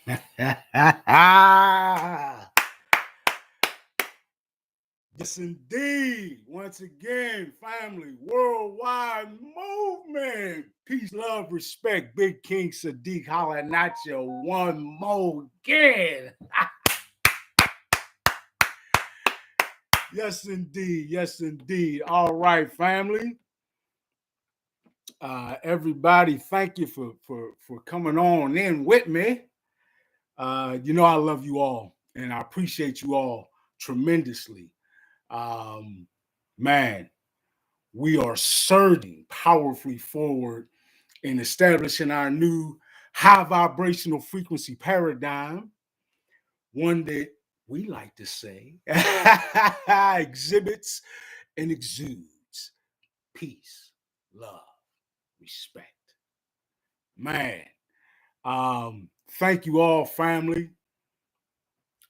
Yes, indeed. Once again, family, worldwide movement. Peace, love, respect. Big King Sadiq hollering at you one more again. Yes, indeed. Yes, indeed. All right, family. Everybody, thank you for coming on in with me. You know I love you all, and I appreciate you all tremendously. Um, man, we are surging powerfully forward in establishing our new high vibrational frequency paradigm, one that we like to say exhibits and exudes peace, love, respect. Man, thank you all, family.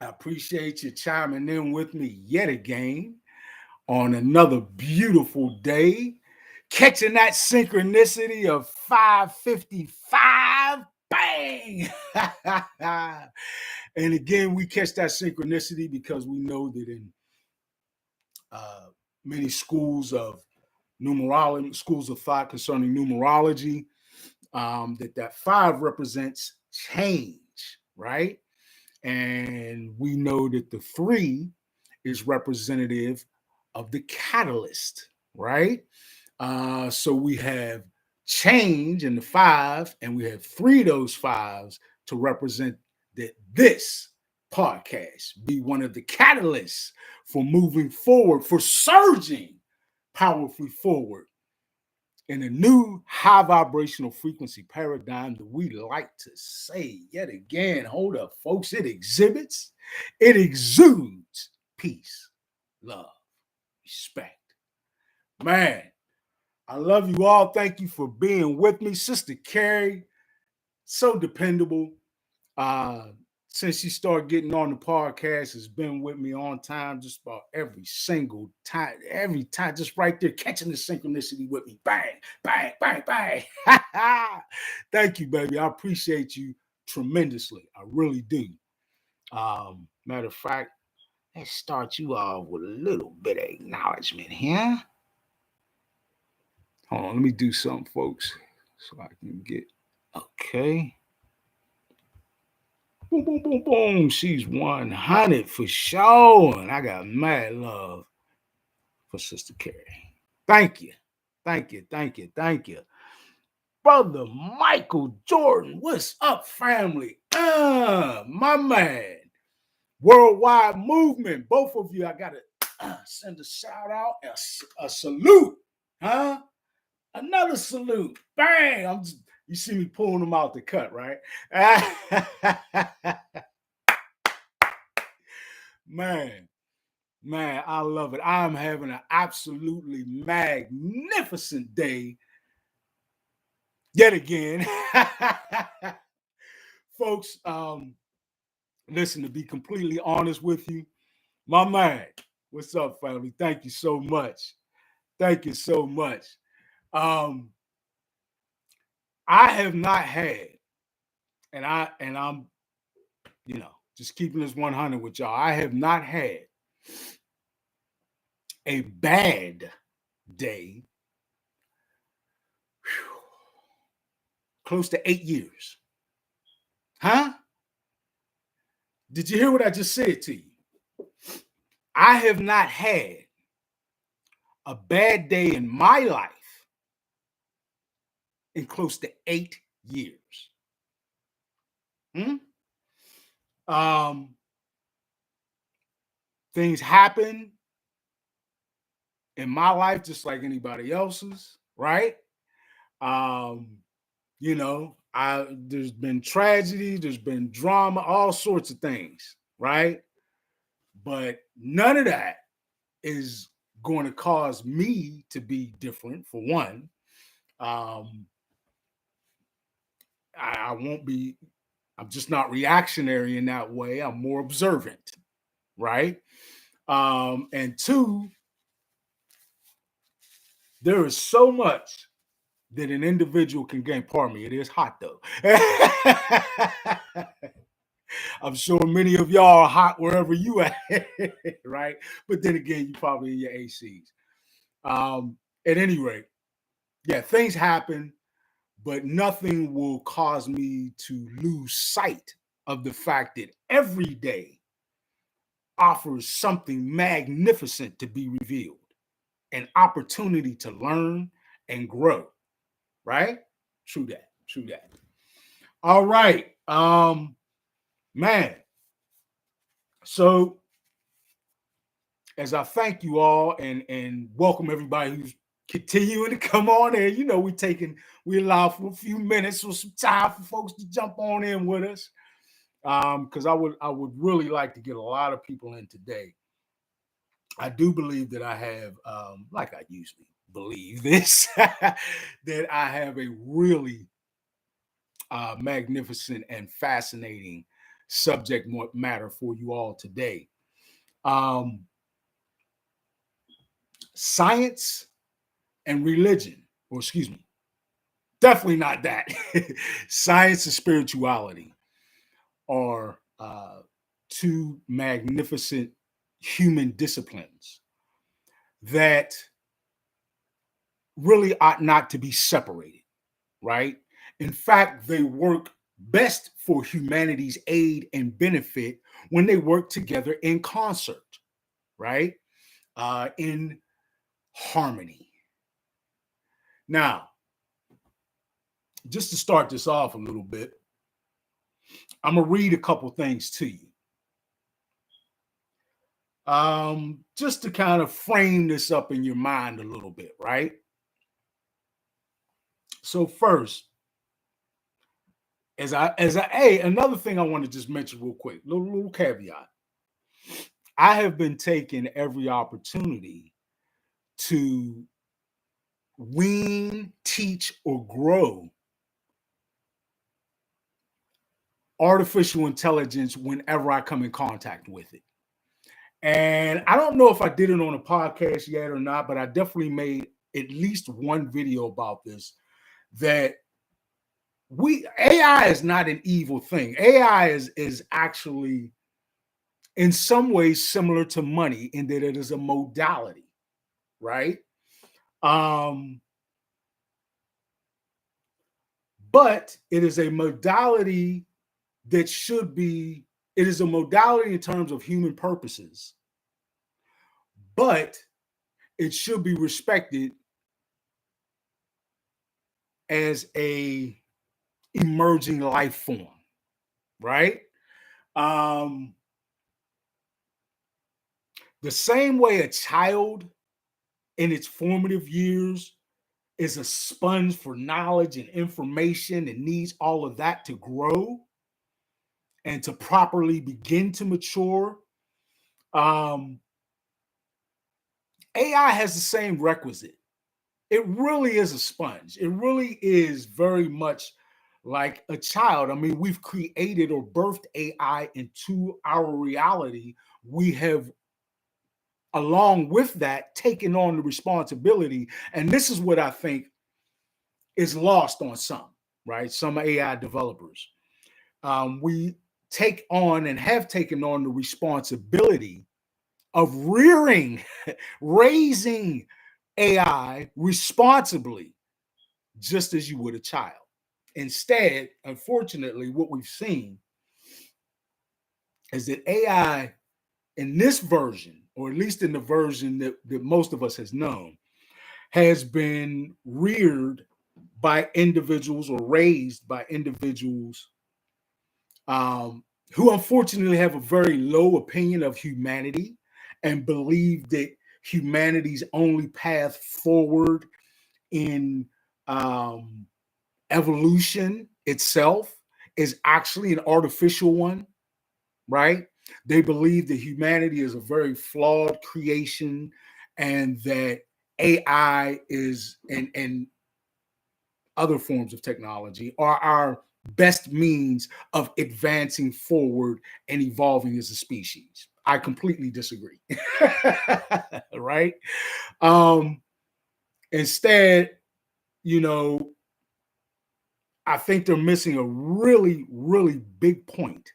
I appreciate you chiming in with me yet again on another beautiful day, catching that synchronicity of 5:55. Bang! And again, we catch that synchronicity because we know that in many schools of numerology, schools of thought concerning numerology, that 5 represents change, right? And we know that the 3 is representative of the catalyst, right? So we have change in the 5, and we have 3 of those 5s to represent that this podcast be one of the catalysts for moving forward, for surging powerfully forward in a new high vibrational frequency paradigm that we like to say yet again. Hold up, folks. It exhibits, it exudes peace, love, respect. Man, I love you all. Thank you for being with me. Sister Carrie, so dependable. Since she started getting on the podcast, has been with me on time just about every single time, just right there, catching the synchronicity with me. Bang, bang, bang, bang. Thank you, baby. I appreciate you tremendously. I really do. Matter of fact, let's start you off with a little bit of acknowledgement here. Hold on, let me do something, folks, so I can get okay. Boom, boom, boom, boom. She's 100 for sure. And I got mad love for Sister Carrie. Thank you. Thank you. Thank you. Thank you. Brother Michael Jordan, what's up, family? My man. Worldwide movement. Both of you, I got to send a shout out, a salute. Huh? Another salute. Bang. You see me pulling them out the cut, right? Man, I love it. I'm having an absolutely magnificent day yet again. Folks, listen, to be completely honest with you, my man, what's up, family? Thank you so much. Thank you so much. I have not had, and I'm, just keeping this 100 with y'all. I have not had a bad day close to 8 years. Huh? Did you hear what I just said to you? I have not had a bad day in my life in close to 8 years. Things happen in my life just like anybody else's, right? There's been tragedy, there's been drama, all sorts of things, right? But none of that is going to cause me to be different, for one. I won't be, I'm just not reactionary in that way. I'm more observant, right? And 2, there is so much that an individual can gain. Pardon me, it is hot though. I'm sure many of y'all are hot wherever you at, right? But then again, you probably in your ACs. At any rate, yeah, things happen, but nothing will cause me to lose sight of the fact that every day offers something magnificent to be revealed, an opportunity to learn and grow, right? True that. True that. All right. Man. So as I thank you all and welcome everybody who's continuing to come on in, you know, we allow for a few minutes or some time for folks to jump on in with us. Because I would really like to get a lot of people in today. I do believe that I have, like I usually believe this, that I have a really magnificent and fascinating subject matter for you all today. Science and religion, or excuse me, definitely not that. Science and spirituality are two magnificent human disciplines that really ought not to be separated, right? In fact, they work best for humanity's aid and benefit when they work together in concert, right? In harmony. Now, just to start this off a little bit, I'm going to read a couple things to you. Just to kind of frame this up in your mind a little bit, right? So first, another thing I want to just mention real quick, little caveat. I have been taking every opportunity to wean, teach, or grow artificial intelligence whenever I come in contact with it. And I don't know if I did it on a podcast yet or not, but I definitely made at least one video about this, that AI is not an evil thing. AI is actually in some ways similar to money in that it is a modality, right? But it is a modality that it is a modality in terms of human purposes, but it should be respected as a emerging life form, right? The same way a child in its formative years is a sponge for knowledge and information and needs all of that to grow and to properly begin to mature. AI has the same requisite. It really is a sponge. It really is very much like a child. I mean, we've created or birthed AI into our reality. We have, along with that, taken on the responsibility. And this is what I think is lost on some, right? Some AI developers. We take on and have taken on the responsibility of raising AI responsibly, just as you would a child. Instead, unfortunately, what we've seen is that AI in this version, or at least in the version that most of us has known, has been reared by individuals or raised by individuals who unfortunately have a very low opinion of humanity and believe that humanity's only path forward in evolution itself is actually an artificial one, right? They believe that humanity is a very flawed creation and that AI is and other forms of technology are our best means of advancing forward and evolving as a species. I completely disagree. Right? Instead, you know, I think they're missing a really, really big point,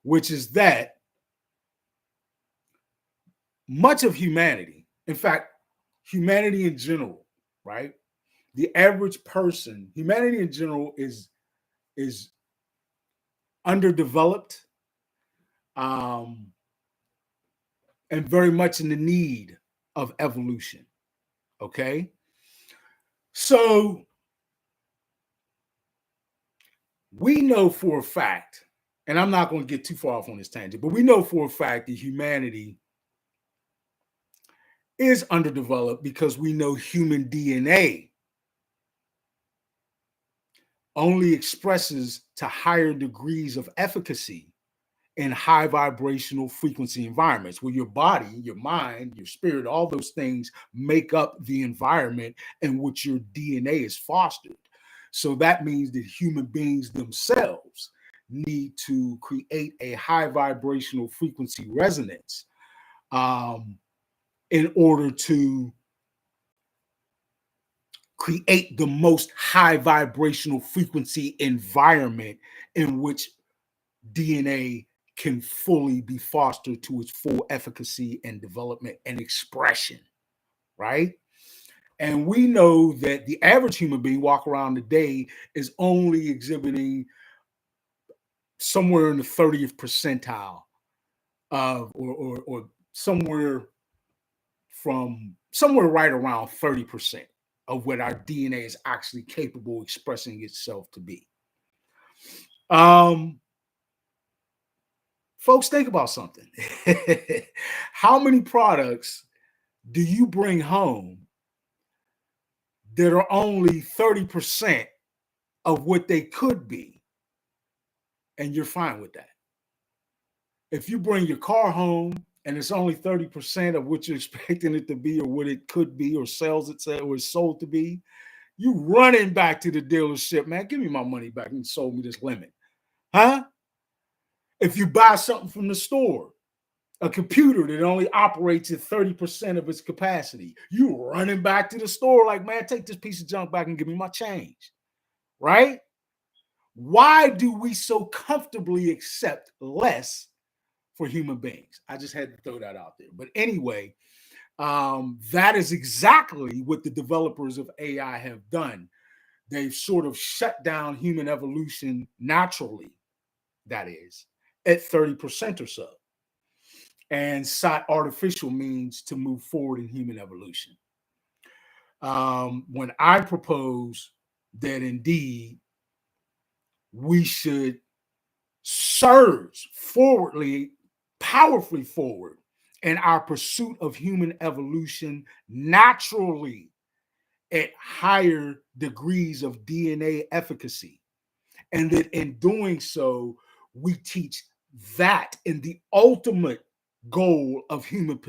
which is that much of humanity, in fact, humanity in general, right? The average person, humanity in general is underdeveloped, um, and very much in the need of evolution. Okay. So we know for a fact, and I'm not going to get too far off on this tangent, but we know for a fact that humanity is underdeveloped because we know human DNA only expresses to higher degrees of efficacy in high vibrational frequency environments where your body, your mind, your spirit, all those things make up the environment in which your DNA is fostered. So that means that human beings themselves need to create a high vibrational frequency resonance in order to create the most high vibrational frequency environment in which DNA can fully be fostered to its full efficacy and development and expression, right? And we know that the average human being walk around today is only exhibiting somewhere in the 30th percentile of, or somewhere right around 30% of what our DNA is actually capable of expressing itself to be. Folks, think about something. How many products do you bring home that are only 30% of what they could be? And you're fine with that. If you bring your car home and it's only 30% of what you're expecting it to be or what it could be or sells itself or is sold to be, you running back to the dealership, man, give me my money back and sold me this lemon. Huh? If you buy something from the store, a computer that only operates at 30% of its capacity, you running back to the store like, man, take this piece of junk back and give me my change, right? Why do we so comfortably accept less for human beings? I just had to throw that out there. But anyway, that is exactly what the developers of AI have done. They've sort of shut down human evolution naturally, that is, at 30% or so, and sought artificial means to move forward in human evolution. When I propose that indeed we should surge forwardly, powerfully forward in our pursuit of human evolution naturally at higher degrees of DNA efficacy, and that in doing so, we teach that in the ultimate goal of human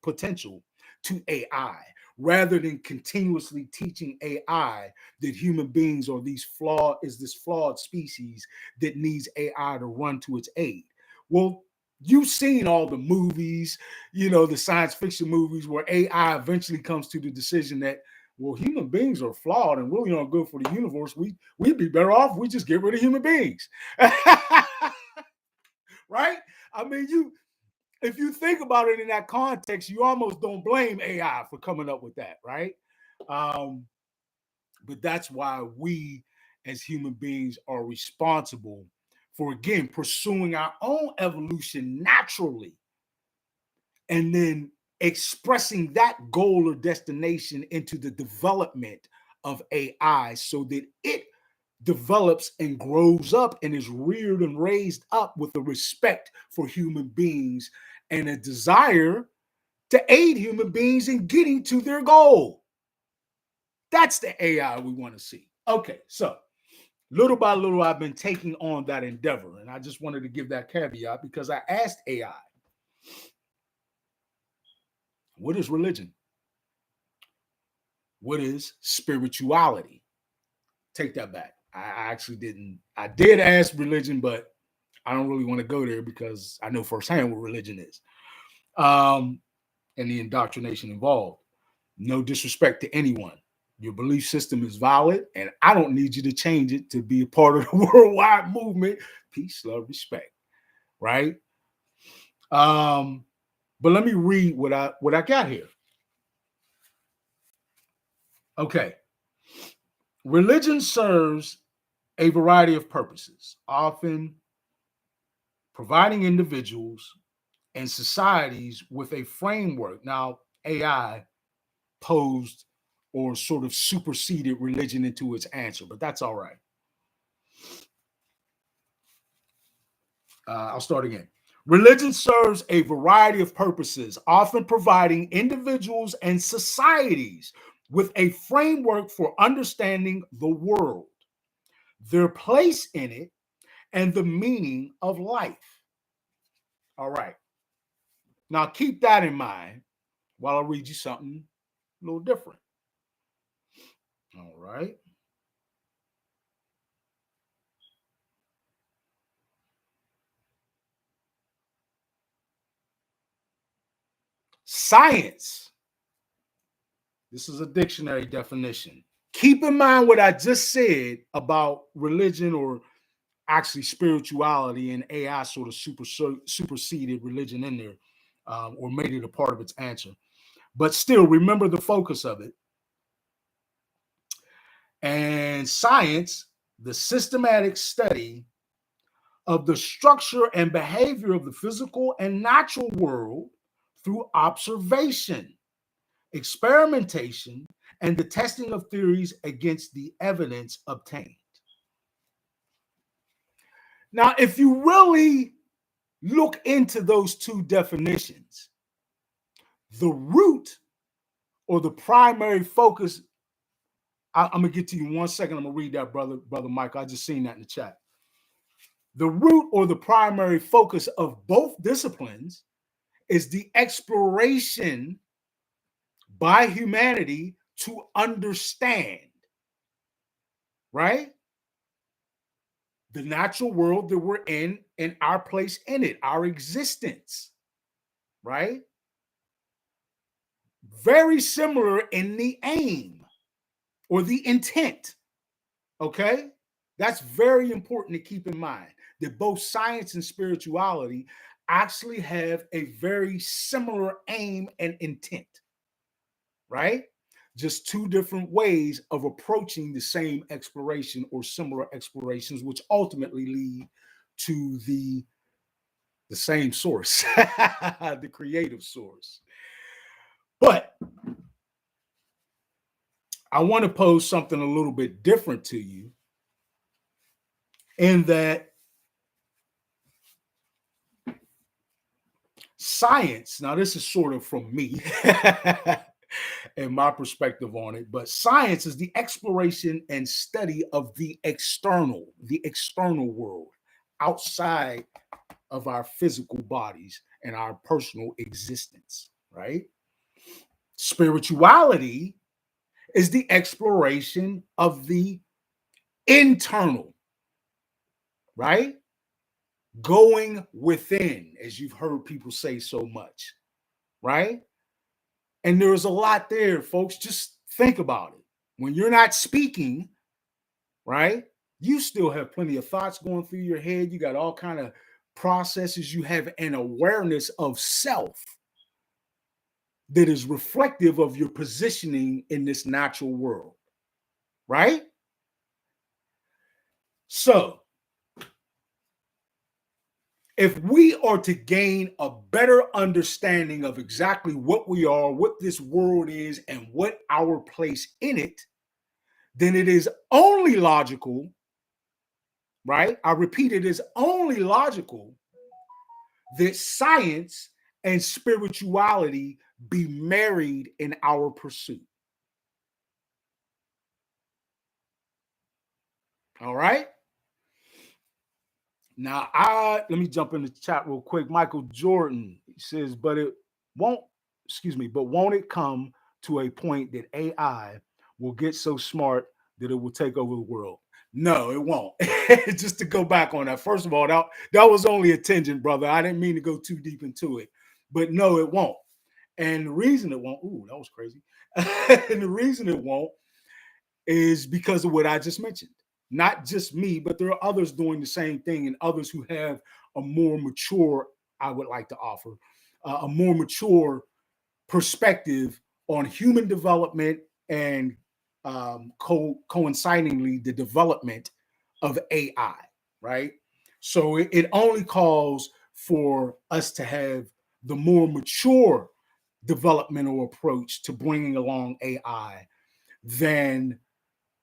potential to AI, rather than continuously teaching AI that human beings are this flawed species that needs AI to run to its aid. Well, you've seen all the movies, the science fiction movies where AI eventually comes to the decision that, well, human beings are flawed and really aren't good for the universe. We'd be better off if we just get rid of human beings. Right? I mean, if you think about it in that context, you almost don't blame AI for coming up with that, right? But that's why we as human beings are responsible for, again, pursuing our own evolution naturally and then expressing that goal or destination into the development of AI so that it develops and grows up and is reared and raised up with a respect for human beings and a desire to aid human beings in getting to their goal. That's the AI we want to see. Okay, so little by little, I've been taking on that endeavor, and I just wanted to give that caveat because I asked AI, what is religion? What is spirituality? Take that back. I actually didn't. I did ask religion, but I don't really want to go there because I know firsthand what religion is, and the indoctrination involved. No disrespect to anyone. Your belief system is valid, and I don't need you to change it to be a part of the worldwide movement. Peace, love, respect. right? But let me read what I got here. Okay. Religion serves a variety of purposes, often providing individuals and societies with a framework. Now, AI posed or sort of superseded religion into its answer, but that's all right. I'll start again. Religion serves a variety of purposes, often providing individuals and societies with a framework for understanding the world, their place in it, and the meaning of life. All right. Now keep that in mind while I read you something a little different. All right. Science. This is a dictionary definition. Keep in mind what I just said about religion, or actually spirituality, and AI sort of superseded religion in there, or made it a part of its answer. But still, remember the focus of it. And science, the systematic study of the structure and behavior of the physical and natural world through observation, experimentation, and the testing of theories against the evidence obtained. Now, if you really look into those two definitions, the root or the primary focus, I'm gonna get to you in 1 second. I'm gonna read that, brother Mike. I just seen that in the chat. The root or the primary focus of both disciplines is the exploration by humanity to understand, right? The natural world that we're in and our place in it, our existence, right? Very similar in the aim or the intent, okay? That's very important to keep in mind, that both science and spirituality actually have a very similar aim and intent, right? Just two different ways of approaching the same exploration or similar explorations, which ultimately lead to the same source, the creative source. But I want to pose something a little bit different to you, in that science, now this is sort of from me and my perspective on it, but science is the exploration and study of the external world outside of our physical bodies and our personal existence, right? Spirituality is the exploration of the internal, right? Going within, as you've heard people say so much, right? And there's a lot there, folks. Just think about it. When you're not speaking, right, you still have plenty of thoughts going through your head. You got all kind of processes. You have an awareness of self that is reflective of your positioning in this natural world, right? So, if we are to gain a better understanding of exactly what we are, what this world is, and what our place in it, then it is only logical, right? I repeat, it is only logical that science and spirituality be married in our pursuit. All right? Now, let me jump in the chat real quick. Michael Jordan says, but it won't, but won't it come to a point that AI will get so smart that it will take over the world? No, it won't. Just to go back on that. First of all, that was only a tangent, brother. I didn't mean to go too deep into it. But no, it won't. And the reason it won't, that was crazy. And the reason it won't is because of what I just mentioned. not just me, but there are others doing the same thing, and others who have a more mature, I would like to offer, a more mature perspective on human development and coincidingly the development of AI, right? So it only calls for us to have the more mature developmental approach to bringing along AI than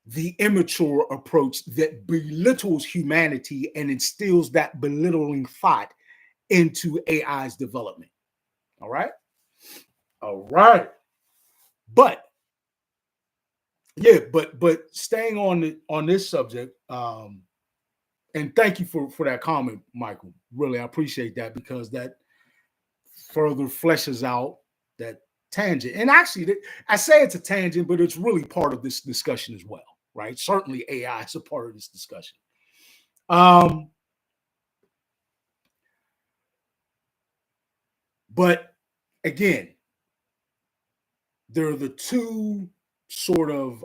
the immature approach that belittles humanity and instills that belittling thought into AI's development. All right. All right. But yeah, but staying on this subject, and thank you for that comment, Michael. Really, I appreciate that because that further fleshes out that tangent. And actually, I say it's a tangent, but it's really part of this discussion as well, right? Certainly, AI is a part of this discussion. But again, there are the two sort of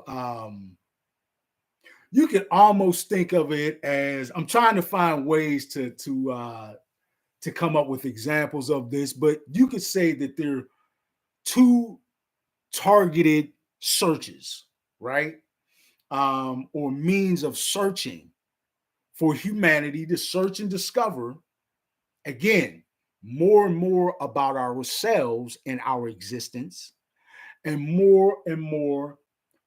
you can almost think of it as I'm trying to find ways to come up with examples of this, but you could say that there are two targeted searches, right? Or means of searching for humanity to search and discover, again, more and more about ourselves and our existence, and more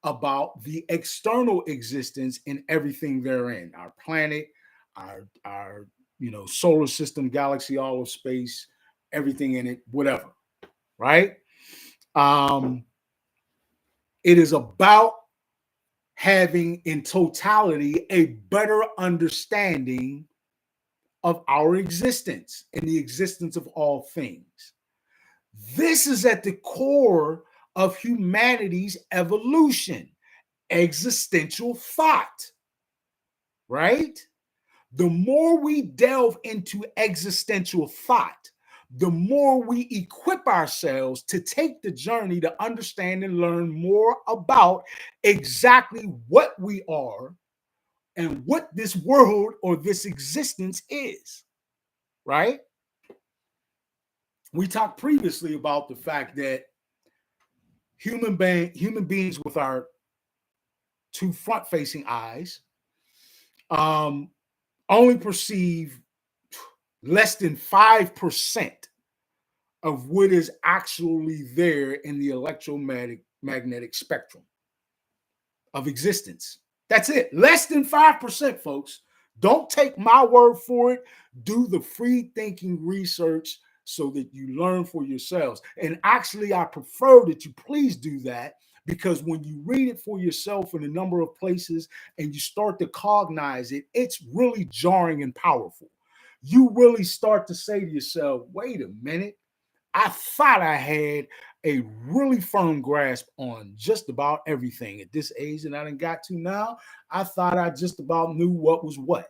about the external existence and everything therein, our planet, our solar system, galaxy, all of space, everything in it, whatever, right? um it is about having in totality a better understanding of our existence and the existence of all things. This is at the core of humanity's evolution, existential thought, right? The more we delve into existential thought, the more we equip ourselves to take the journey to understand and learn more about exactly what we are and what this world or this existence is, right? We talked previously about the fact that human beings with our two front-facing eyes um, only perceive less than 5% of what is actually there in the electromagnetic spectrum of existence. That's it. Less than 5%, folks. Don't take my word for it. Do the free thinking research so that you learn for yourselves. And actually, I prefer that you please do that, because when you read it for yourself in a number of places and you start to cognize it, it's really jarring and powerful. You really start to say to yourself, wait a minute, I thought I had a really firm grasp on just about everything at this age that I done got to now. I thought I just about knew what was what.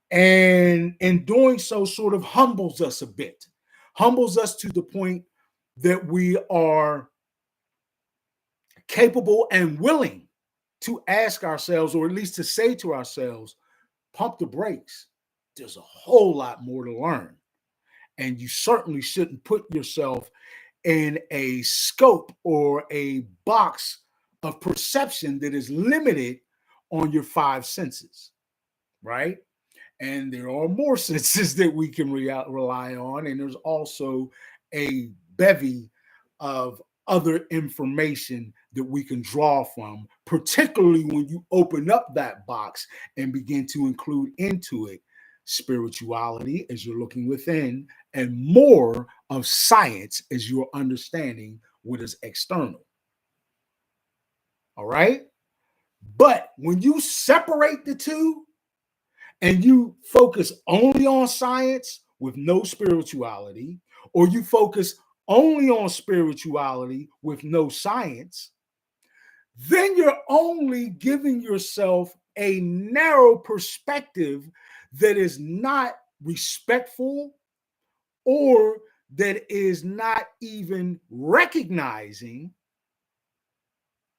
And in doing so, sort of humbles us a bit, humbles us to the point that we are capable and willing to ask ourselves, or at least to say to ourselves, pump the brakes. There's a whole lot more to learn. And you certainly shouldn't put yourself in a scope or a box of perception that is limited on your five senses, right? And there are more senses that we can rely on. And there's also a bevy of other information that we can draw from, particularly when you open up that box and begin to include into it spirituality as you're looking within, and more of science as you're understanding what is external. All right. But when you separate the two, and you focus only on science with no spirituality, or you focus only on spirituality with no science, then you're only giving yourself a narrow perspective that is not respectful, or that is not even recognizing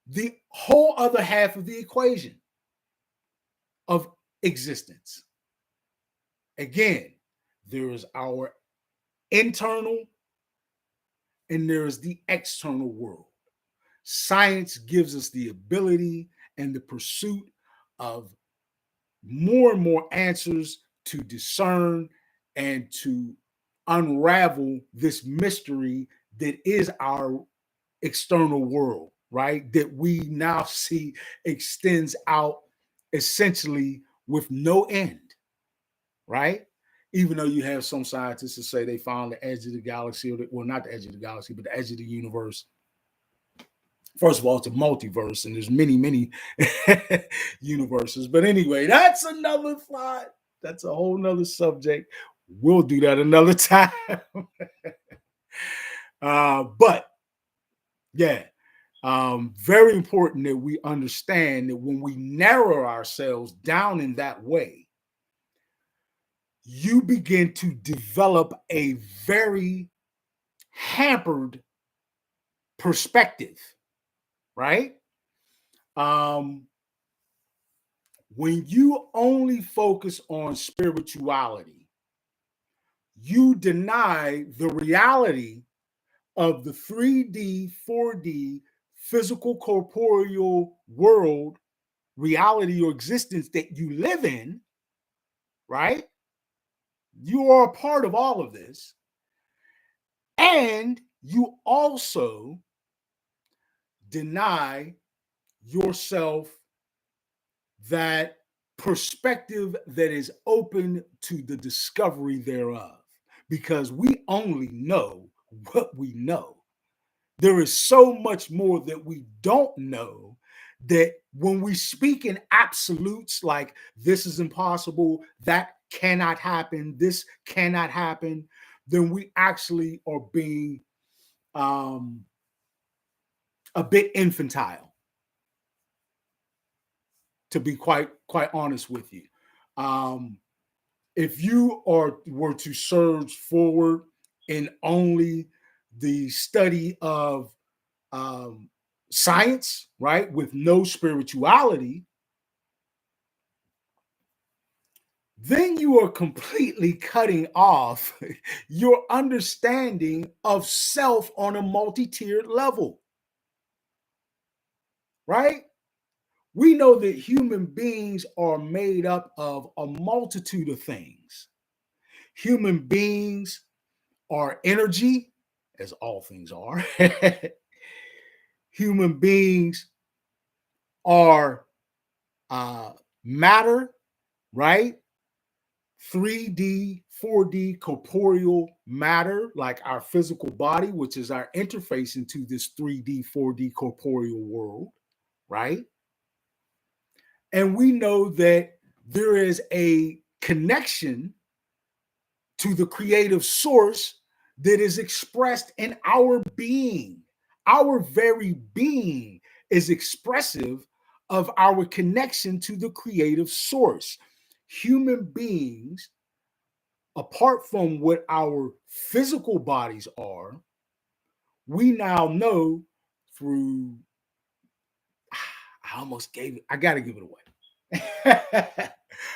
the whole other half of the equation. of existence. Again, there is our internal and there is the external world. Science gives us the ability and the pursuit of more and more answers to discern and to unravel this mystery that is our external world, right? That we now see extends out essentially with no end, right? Even though you have some scientists that say they found the edge of the galaxy, well, not the edge of the galaxy, but the edge of the universe. First of all, it's a multiverse, and there's many, many universes. But anyway, that's another thought. That's a whole nother subject. We'll do that another time. But yeah, very important that we understand that when we narrow ourselves down in that way, you begin to develop a very hampered perspective, right? When you only focus on spirituality, you deny the reality of the 3D, 4D, physical, corporeal world, reality or existence that you live in, right? You are a part of all of this. And you also deny yourself that perspective that is open to the discovery thereof, because we only know what we know. There is so much more that we don't know, that when we speak in absolutes like this is impossible, that cannot happen, this cannot happen, then we actually are being a bit infantile, to be quite honest with you. If you were to surge forward in only the study of science, right, with no spirituality, then you are completely cutting off your understanding of self on a multi-tiered level, right? We know that human beings are made up of a multitude of things. Human beings are energy, as all things are. Human beings are matter, right? 3D, 4D corporeal matter, like our physical body, which is our interface into this 3D, 4D corporeal world, right? And we know that there is a connection to the creative source that is expressed in our being. Our very being is expressive of our connection to the creative source. Human beings, apart from what our physical bodies are, we now know through, I got to give it away.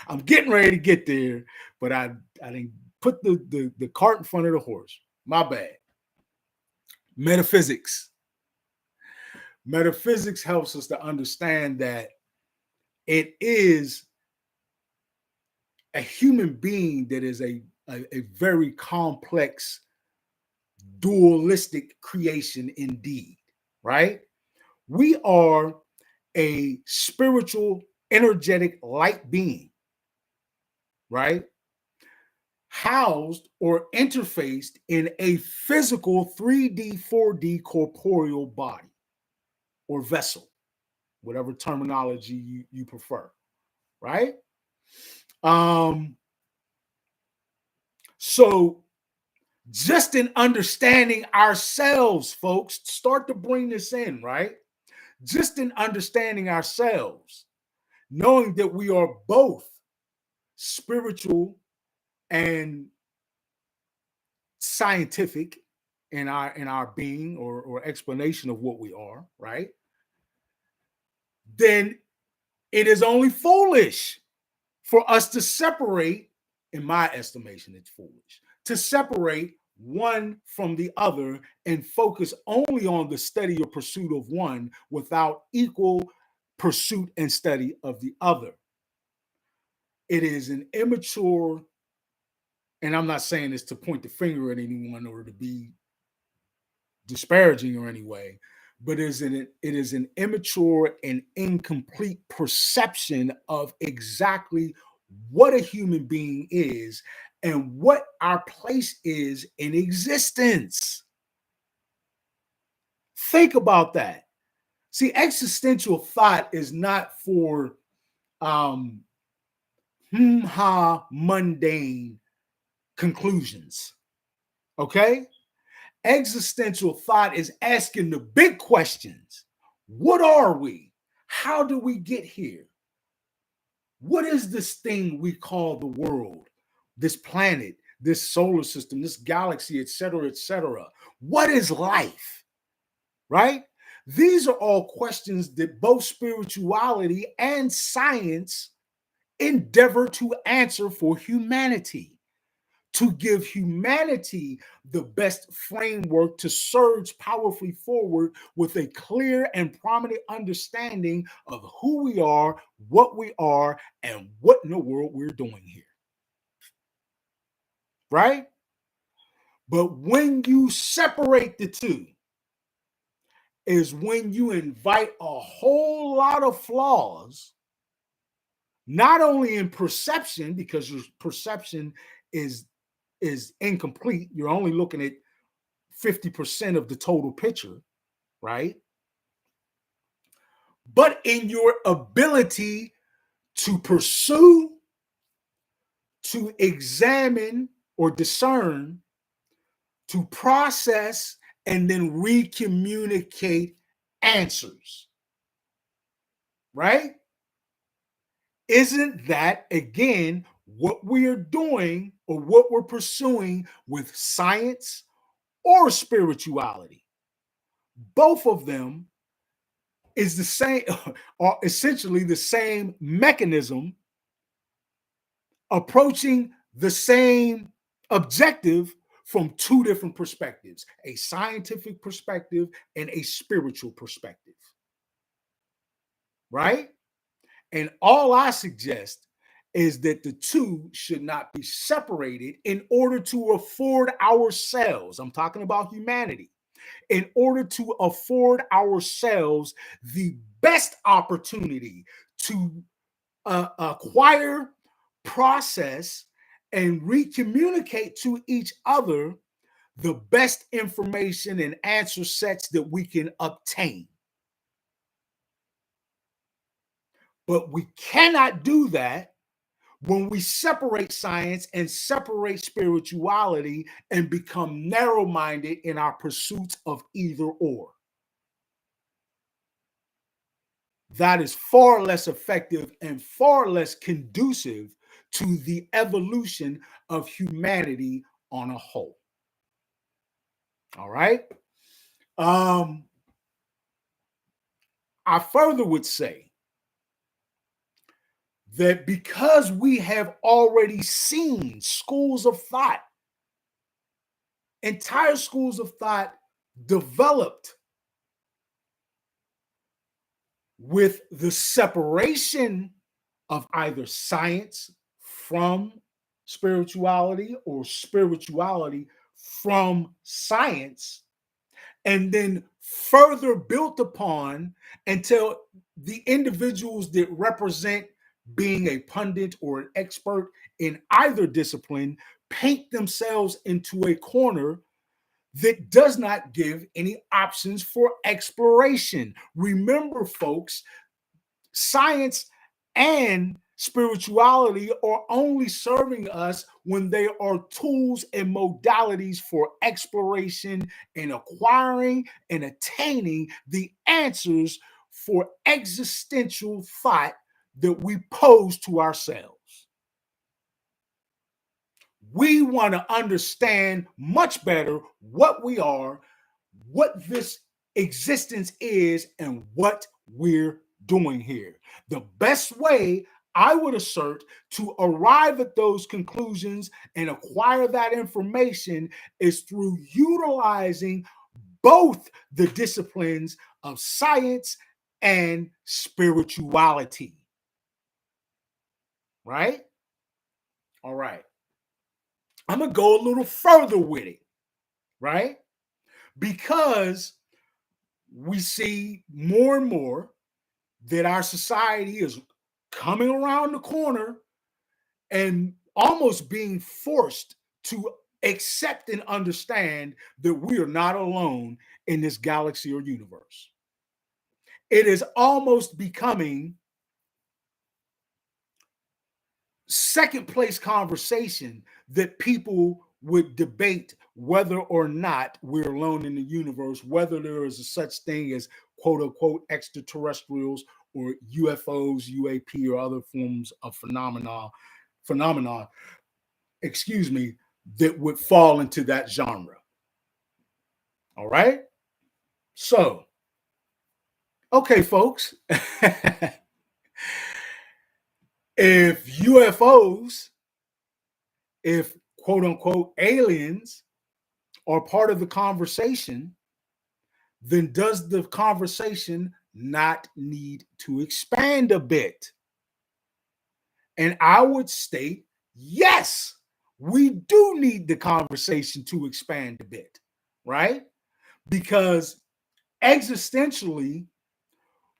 I'm getting ready to get there, but I didn't put the cart in front of the horse. My bad. Metaphysics. Metaphysics helps us to understand that it is a human being that is a very complex, dualistic creation indeed, right? We are a spiritual, energetic light being, right? Housed or interfaced in a physical 3D, 4D corporeal body or vessel, whatever terminology you prefer, right? So just in understanding ourselves, folks, start to bring this in, right? Just in understanding ourselves, knowing that we are both spiritual and scientific in our being or explanation of what we are, right? Then it is only foolish For us to separate, in my estimation, it's foolish to separate one from the other and focus only on the study or pursuit of one without equal pursuit and study of the other. It is an immature, and I'm not saying this to point the finger at anyone or to be disparaging or any way, but it is an immature and incomplete perception of exactly what a human being is and what our place is in existence. Think about that. See, existential thought is not for mundane conclusions. Okay? Existential thought is asking the big questions. What are we? How do we get here? What is this thing we call the world, this planet, this solar system, this galaxy, et cetera, et cetera? What is life? Right? These are all questions that both spirituality and science endeavor to answer for humanity, to give humanity the best framework to surge powerfully forward with a clear and prominent understanding of who we are, and what in the world we're doing here. Right? But when you separate the two, is when you invite a whole lot of flaws, not only in perception, because your perception is incomplete. You're only looking at 50% of the total picture, right? But in your ability to pursue, to examine or discern, to process, and then recommunicate answers, right? Isn't that, again, what we are doing or what we're pursuing with science or spirituality? Both of them is the same, or essentially the same mechanism approaching the same objective from two different perspectives, a scientific perspective and a spiritual perspective. Right? And all I suggest is that the two should not be separated in order to afford ourselves, I'm talking about humanity, in order to afford ourselves the best opportunity to acquire, process, and recommunicate to each other the best information and answer sets that we can obtain. But we cannot do that when we separate science and separate spirituality and become narrow-minded in our pursuits of either or. That is far less effective and far less conducive to the evolution of humanity on a whole. All right. I further would say that because we have already seen schools of thought, entire schools of thought developed with the separation of either science from spirituality or spirituality from science, and then further built upon until the individuals that represent being a pundit or an expert in either discipline paint themselves into a corner that does not give any options for exploration. Remember, folks, science and spirituality are only serving us when they are tools and modalities for exploration and acquiring and attaining the answers for existential thought that we pose to ourselves. We want to understand much better what we are, what this existence is, and what we're doing here. The best way I would assert to arrive at those conclusions and acquire that information is through utilizing both the disciplines of science and spirituality. Right? All right. I'm going to go a little further with it. Right? Because we see more and more that our society is coming around the corner and almost being forced to accept and understand that we are not alone in this galaxy or universe. It is almost becoming second place conversation that people would debate whether or not we're alone in the universe, whether there is a such thing as quote unquote extraterrestrials or UFOs, UAP, or other forms of phenomenon, excuse me, that would fall into that genre. All right. So, okay, folks, if UFOs, if quote unquote aliens are part of the conversation, then does the conversation not need to expand a bit? And I would state, yes, we do need the conversation to expand a bit, right? Because existentially,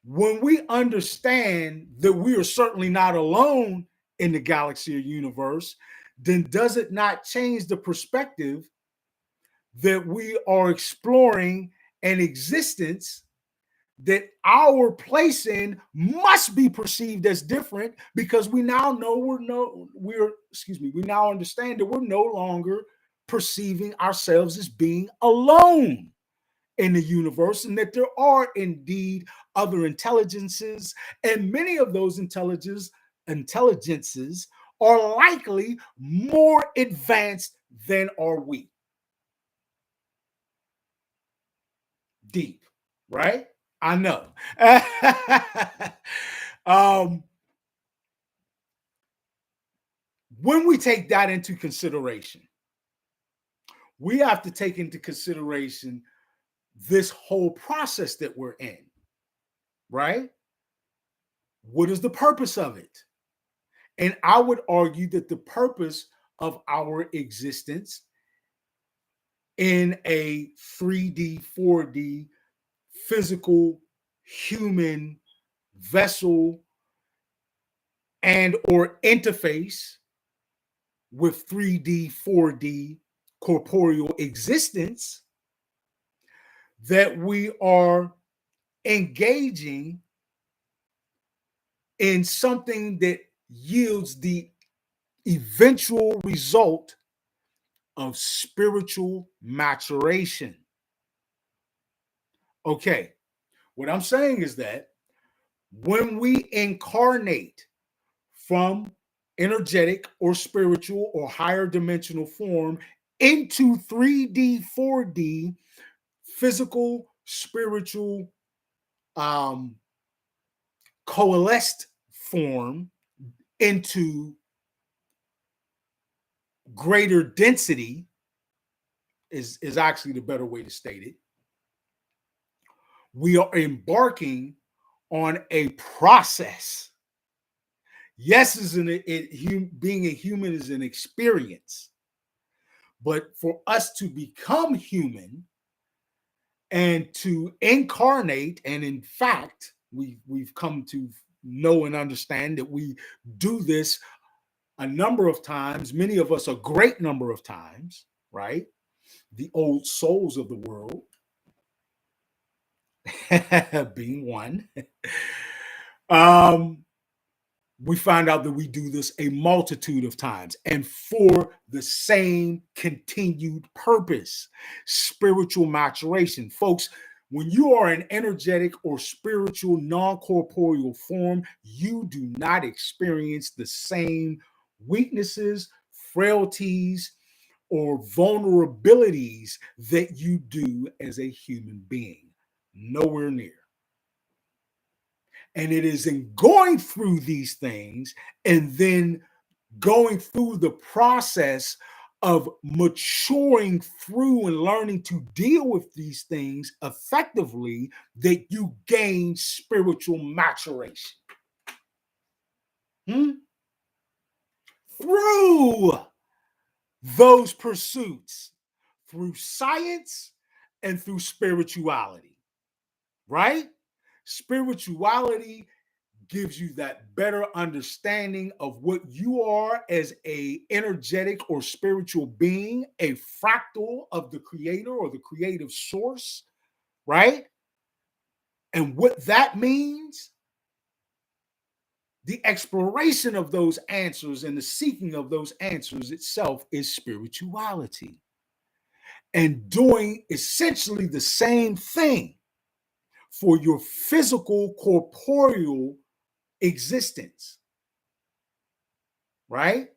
when we understand that we are certainly not alone in the galaxy or universe, then does it not change the perspective that we are exploring an existence that our place in must be perceived as different, because we now know we now understand that we're no longer perceiving ourselves as being alone in the universe, and that there are indeed other intelligences, and many of those intelligences are likely more advanced than are we. Deep, right? I know. When we take that into consideration, we have to take into consideration this whole process that we're in, right? What is the purpose of it? And I would argue that the purpose of our existence in a 3D, 4D, physical human vessel and or interface with 3D, 4D corporeal existence, that we are engaging in something that yields the eventual result of spiritual maturation. Okay, what I'm saying is that when we incarnate from energetic or spiritual or higher dimensional form into 3D, 4D, physical, spiritual, coalesced form into greater density is actually the better way to state it. We are embarking on a process. Yes, being a human is an experience, but for us to become human and to incarnate, and in fact, we've come to know and understand that we do this a number of times, many of us a great number of times, right? The old souls of the world being one. We find out that we do this a multitude of times and for the same continued purpose, spiritual maturation. Folks, when you are an energetic or spiritual non-corporeal form, you do not experience the same weaknesses, frailties, or vulnerabilities that you do as a human being. Nowhere near. And it is in going through these things and then going through the process of maturing through and learning to deal with these things effectively that you gain spiritual maturation. Through those pursuits, through science and through spirituality, right? Spirituality gives you that better understanding of what you are as a energetic or spiritual being, a fractal of the creator or the creative source, right? And what that means, the exploration of those answers and the seeking of those answers itself is spirituality. And doing essentially the same thing for your physical, corporeal existence, right?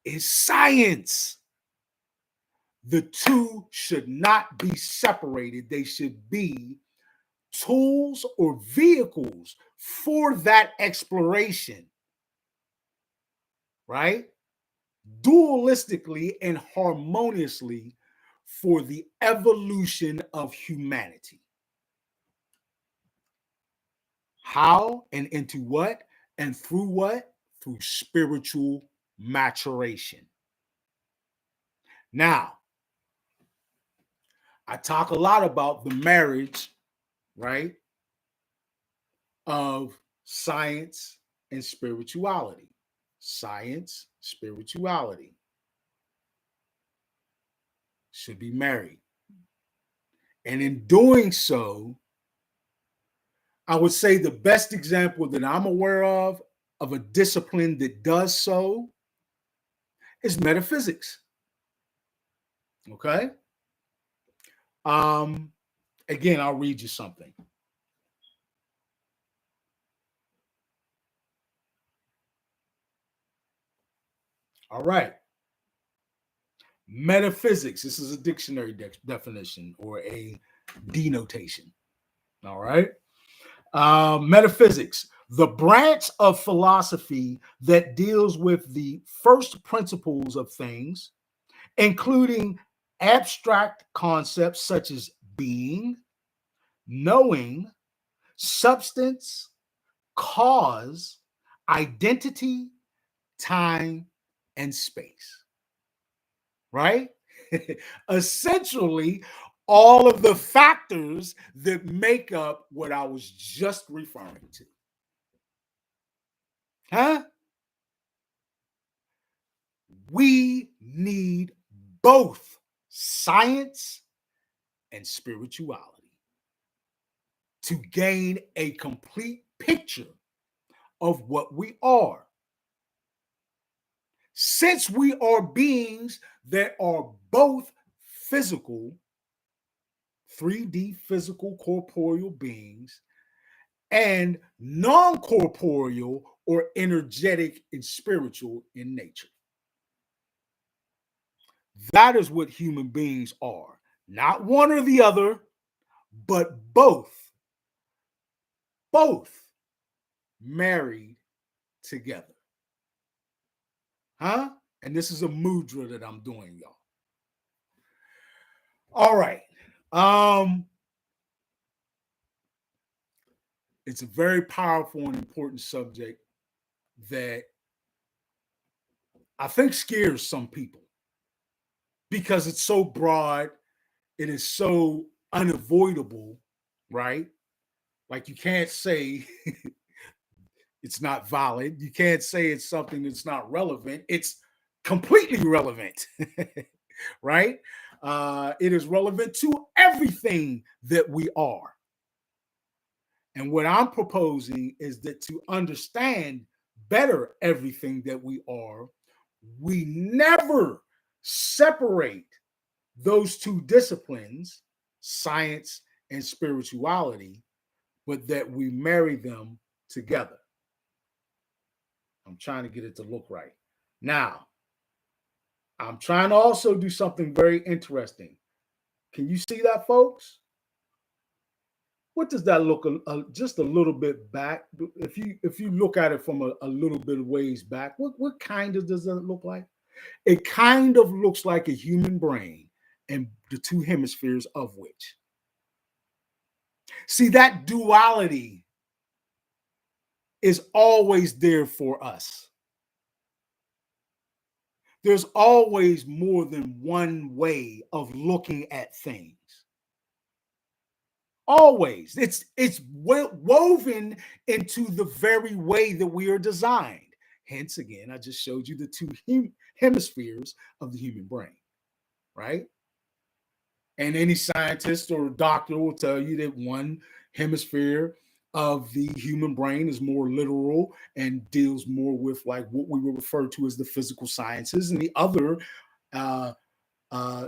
Is science. The two should not be separated. They should be tools or vehicles for that exploration, right? Dualistically and harmoniously for the evolution of humanity. How and into what and through what? Through spiritual maturation. Now, I talk a lot about the marriage, right, of science and spirituality. Science, spirituality should be married. And in doing so, I would say the best example that I'm aware of a discipline that does so is metaphysics. Okay? Um, Again, I'll read you something. All right. Metaphysics. This is a dictionary definition or a denotation. All right. Metaphysics, the branch of philosophy that deals with the first principles of things, including abstract concepts such as being, knowing, substance, cause, identity, time, and space. Right? Essentially, all of the factors that make up what I was just referring to. Huh? We need both science and spirituality to gain a complete picture of what we are. Since we are beings that are both physical, 3D physical corporeal beings, and non corporeal or energetic and spiritual in nature. That is what human beings are. Not one or the other, but both. Both married together. Huh? And this is a mudra that I'm doing, y'all. All right. It's a very powerful and important subject that I think scares some people because it's so broad, it is so unavoidable, right? Like you can't say it's not valid. You can't say it's something that's not relevant. It's completely relevant, right? It is relevant to everything that we are. And what I'm proposing is that to understand better everything that we are, we never separate those two disciplines, science and spirituality, but that we marry them together. I'm trying to get it to look right. Now, I'm trying to also do something very interesting. Can you see that, folks? what does that look just a little bit back? If you look at it from a little bit of ways back, what kind of does that look like? It kind of looks like a human brain and the two hemispheres of which. See, that duality is always there for us. There's always more than one way of looking at things. Always. It's woven into the very way that we are designed. Hence, again, I just showed you the two hemispheres of the human brain, right? And any scientist or doctor will tell you that one hemisphere of the human brain is more literal and deals more with like what we would refer to as the physical sciences, and the other uh, uh,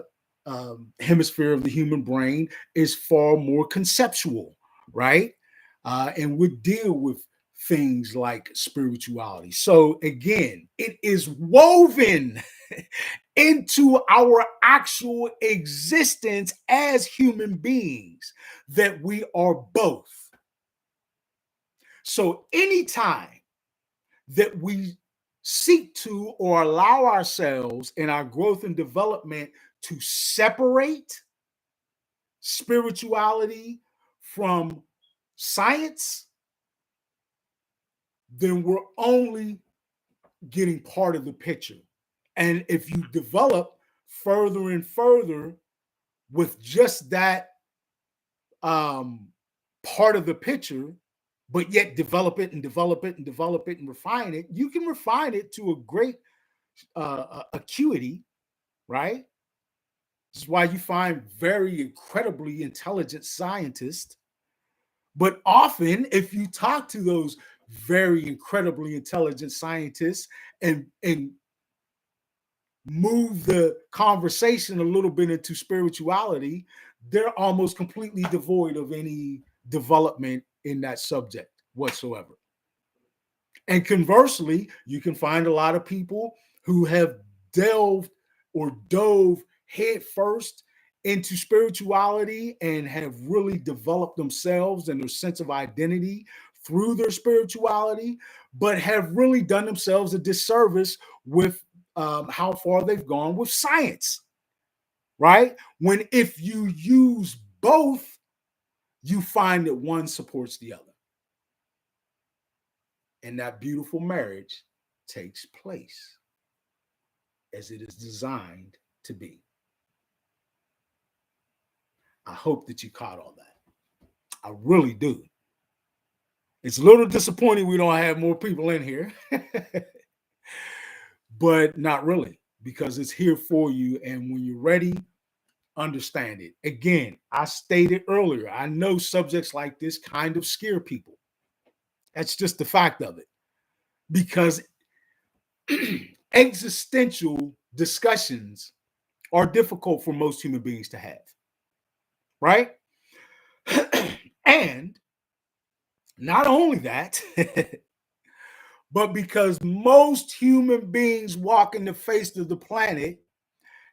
hemisphere of the human brain is far more conceptual, right? And would deal with things like spirituality. So again, it is woven into our actual existence as human beings that we are both. So anytime that we seek to or allow ourselves in our growth and development to separate spirituality from science, then we're only getting part of the picture. And if you develop further and further with just that part of the picture, but yet develop it and develop it and develop it and refine it, you can refine it to a great acuity, right? This is why you find very incredibly intelligent scientists. But often, if you talk to those very incredibly intelligent scientists and move the conversation a little bit into spirituality, they're almost completely devoid of any development in that subject whatsoever. And conversely, you can find a lot of people who have delved or dove headfirst into spirituality and have really developed themselves and their sense of identity through their spirituality, but have really done themselves a disservice with how far they've gone with science, right? When if you use both, you find that one supports the other. And that beautiful marriage takes place as it is designed to be. I hope that you caught all that. I really do. It's a little disappointing we don't have more people in here, but not really, because it's here for you. And when you're ready, understand it. Again, I stated earlier, I know subjects like this kind of scare people. That's just the fact of it. Because existential discussions are difficult for most human beings to have, right? And not only that, but because most human beings walking the face of the planet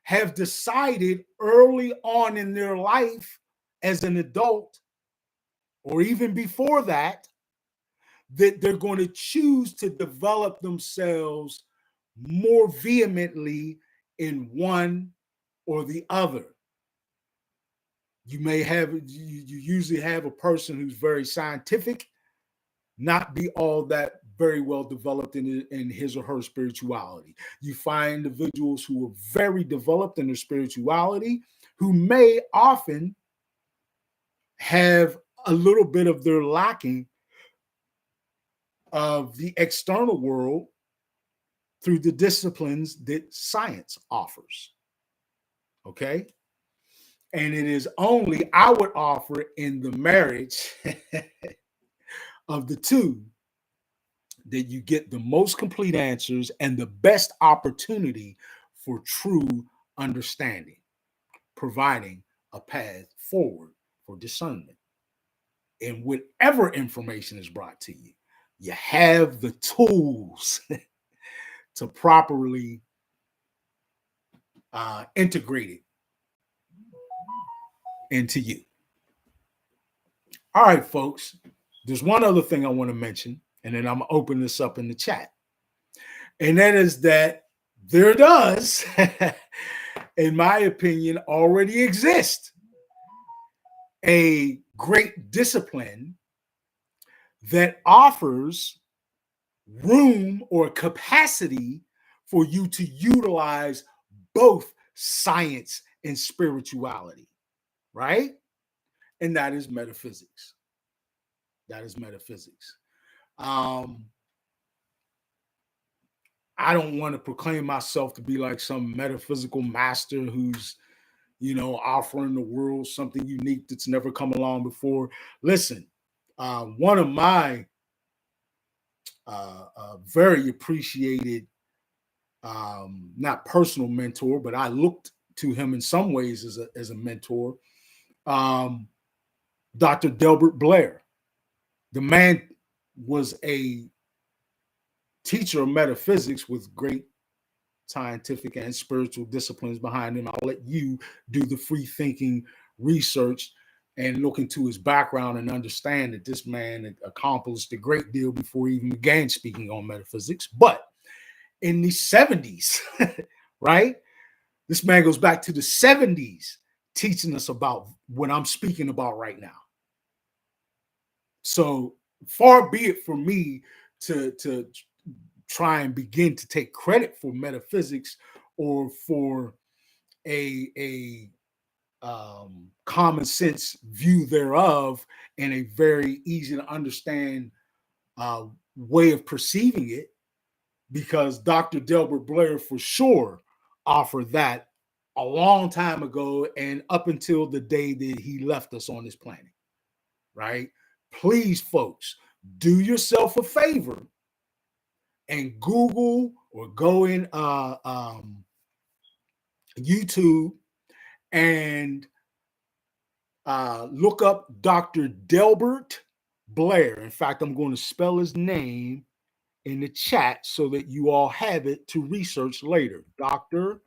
have decided early on in their life as an adult, or even before that, that they're going to choose to develop themselves more vehemently in one or the other. You may have, you usually have a person who's very scientific, not be all that very well developed in his or her spirituality. You find individuals who are very developed in their spirituality who may often have a little bit of their lacking of the external world through the disciplines that science offers. Okay. And it is only, I would offer, in the marriage of the two that you get the most complete answers and the best opportunity for true understanding, providing a path forward for discernment. And whatever information is brought to you, you have the tools to properly integrate it into you. All right, folks. There's one other thing I want to mention, and then I'm gonna open this up in the chat. And that is that there does, in my opinion, already exist a great discipline that offers room or capacity for you to utilize both science and spirituality, right? And that is metaphysics. That is metaphysics. Um, I don't want to proclaim myself to be like some metaphysical master who's, offering the world something unique that's never come along before. Listen, one of my very appreciated, not personal mentor, but I looked to him in some ways as a mentor, um, Dr. Delbert Blair. The man was a teacher of metaphysics with great scientific and spiritual disciplines behind him. I'll let you do the free thinking research and look into his background and understand that this man accomplished a great deal before he even began speaking on metaphysics. But in the 70s, right? This man goes back to the 70s teaching us about what I'm speaking about right now. So far be it for me to try and begin to take credit for metaphysics or for a common sense view thereof and a very easy to understand way of perceiving it, because Dr. Delbert Blair for sure offered that a long time ago and up until the day that he left us on this planet, right? Please, folks, do yourself a favor and Google or go in YouTube and look up Dr. Delbert Blair. In fact, I'm going to spell his name in the chat so that you all have it to research later. Dr.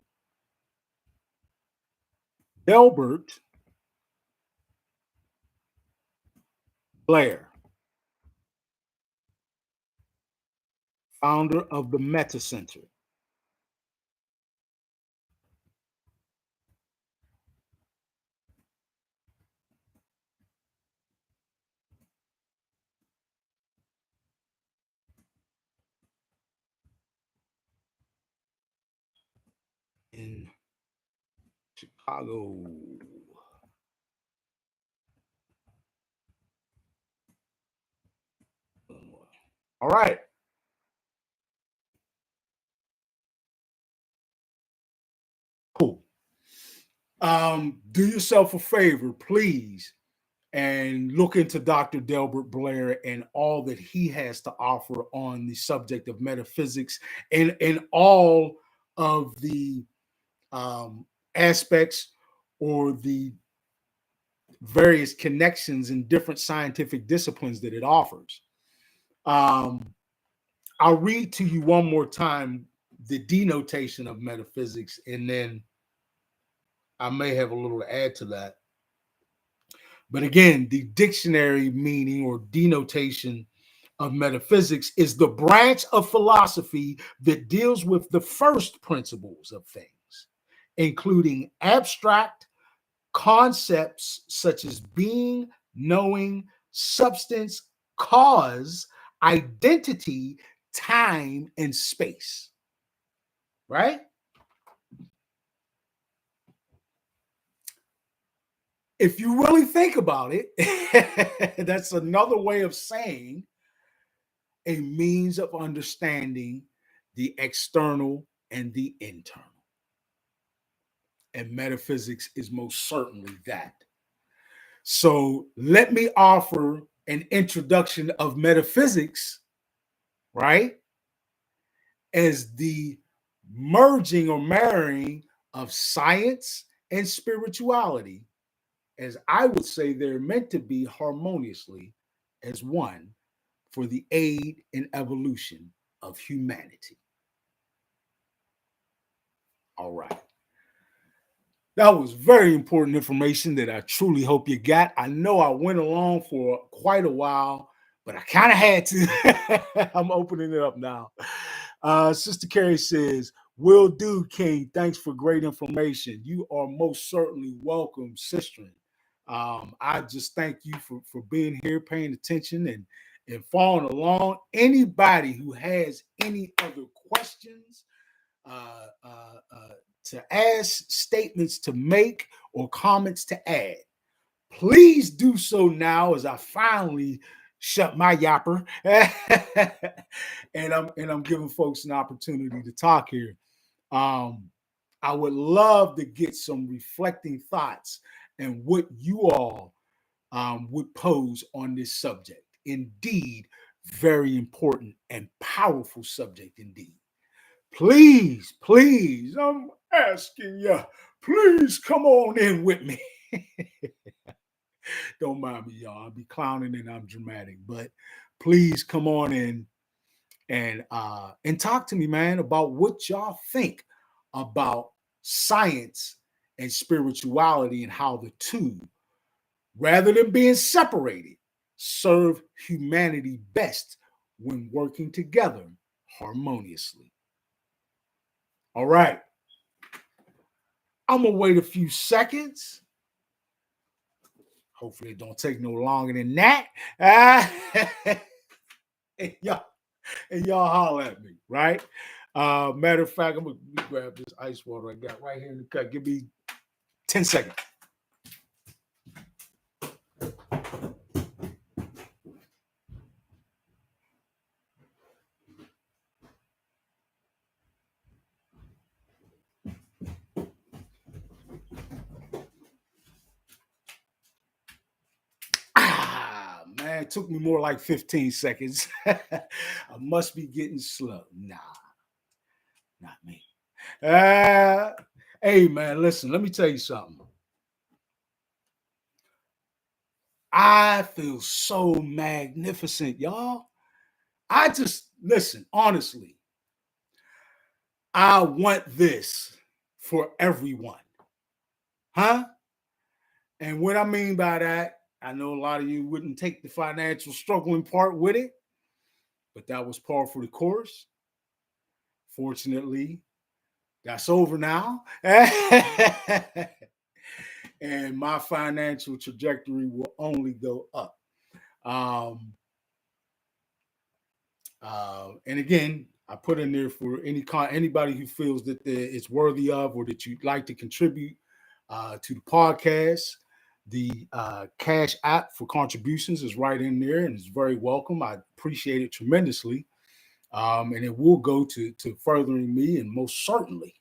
Delbert Blair, founder of the Meta Center. In Chicago. All right. Cool. Do yourself a favor, please, and look into Dr. Delbert Blair and all that he has to offer on the subject of metaphysics and all of the aspects or the various connections in different scientific disciplines that it offers. I'll read to you one more time the denotation of metaphysics, and then I may have a little to add to that. But again, the dictionary meaning or denotation of metaphysics is the branch of philosophy that deals with the first principles of things, including abstract concepts such as being, knowing, substance, cause, identity, time, and space. Right? If you really think about it, that's another way of saying a means of understanding the external and the internal. And metaphysics is most certainly that. So let me offer an introduction of metaphysics, right, as the merging or marrying of science and spirituality, as I would say they're meant to be harmoniously as one for the aid and evolution of humanity. All right. That was very important information that I truly hope you got. I know I went along for quite a while, but I kind of had to. I'm opening it up now. Sister Carrie says, "Will do, King. Thanks for great information. You are most certainly welcome, sister. I just thank you for being here, paying attention, and following along. Anybody who has any other questions, uh, uh, uh, to ask, statements to make, or comments to add, please do so now as I finally shut my yapper and I'm giving folks an opportunity to talk here. Um, I would love to get some reflecting thoughts and what you all would pose on this subject. Indeed, very important and powerful subject indeed. Please, please, I'm asking you, please come on in with me. Don't mind me, y'all. I'll be clowning and I'm dramatic, but please come on in and talk to me, man, about what y'all think about science and spirituality and how the two, rather than being separated, serve humanity best when working together harmoniously. All right. I'm gonna wait a few seconds. Hopefully, it don't take no longer than that. And y'all holler at me, right? Matter of fact, I'm gonna grab this ice water I got right here in the cup. Give me 10 seconds. Man, it took me more like 15 seconds. I must be getting slow. Nah, not me. Hey, man, listen, let me tell you something. I feel so magnificent, y'all. I just, listen, honestly, I want this for everyone. Huh? And what I mean by that, I know a lot of you wouldn't take the financial struggling part with it, but that was par for the course. Fortunately, that's over now. And my financial trajectory will only go up. Um, and again, I put in there for anybody who feels that it's worthy of or that you'd like to contribute to the podcast. The Cash App for contributions is right in there and it's very welcome. I appreciate it tremendously. And it will go to furthering me and most certainly